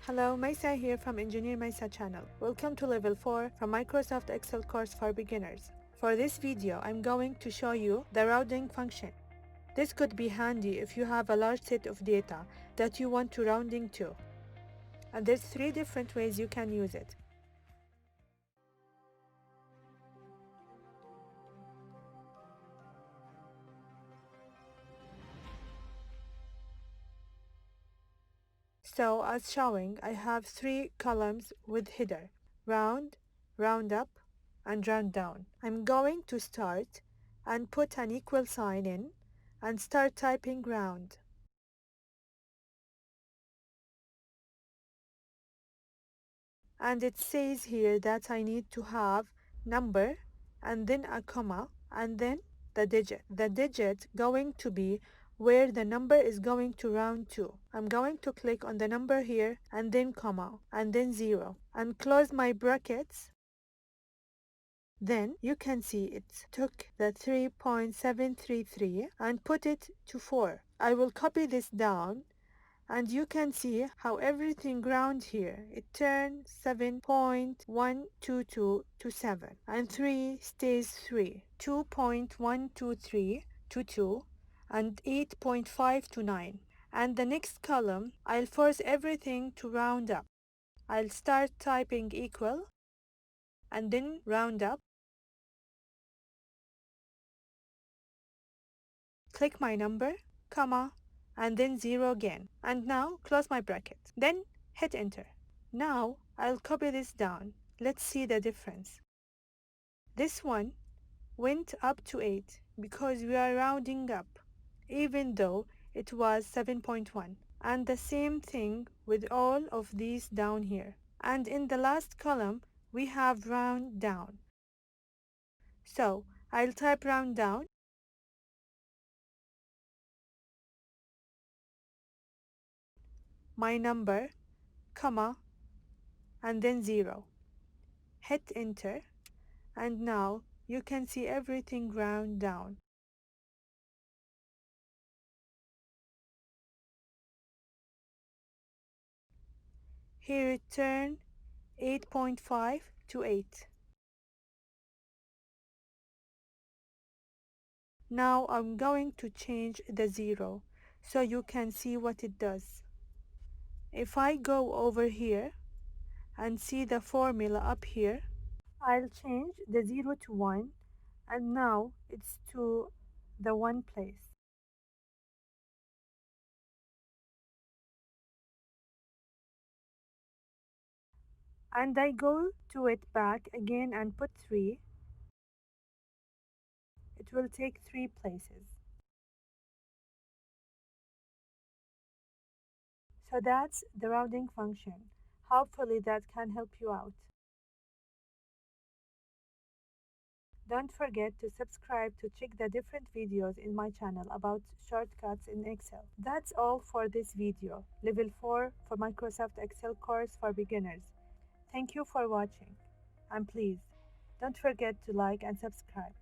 Hello, Maisa here from Engineer Maisa channel. Welcome to level 4 from Microsoft Excel course for beginners. For this video, I'm going to show you the rounding function. This could be handy if you have a large set of data that you want to rounding to. And there's 3 different ways you can use it. So as showing, I have 3 columns with header: round, roundup, and round down. I'm going to start and put an equal sign in and start typing round. And it says here that I need to have number and then a comma and then the digit. The digit going to be where the number is going to round to. I'm going to click on the number here and then comma and then 0 and close my brackets. Then you can see it took the 3.733 and put it to 4. I will copy this down and you can see how everything ground here. It turned 7.122 to 7 and 3 stays 3, 2.123 to 2 and 8.5 to 9. And the next column, I'll force everything to round up. I'll start typing equal and then round up. Click my number, comma, and then 0 again. And now close my bracket. Then hit enter. Now I'll copy this down. Let's see the difference. This one went up to 8 because we are rounding up, even though it was 7.1. And the same thing with all of these down here. And in the last column, we have round down. So I'll type round down. My number, comma, and then 0. Hit enter, and now you can see everything round down. Here it turned 8.5 to 8. Now I'm going to change the 0 so you can see what it does. If I go over here and see the formula up here, I'll change the 0 to 1 and now it's to the 1 place. And I go to it back again and put 3. It will take 3 places. So that's the rounding function. Hopefully that can help you out. Don't forget to subscribe to check the different videos in my channel about shortcuts in Excel. That's all for this video, Level 4 for Microsoft Excel course for beginners. Thank you for watching, and please don't forget to like and subscribe.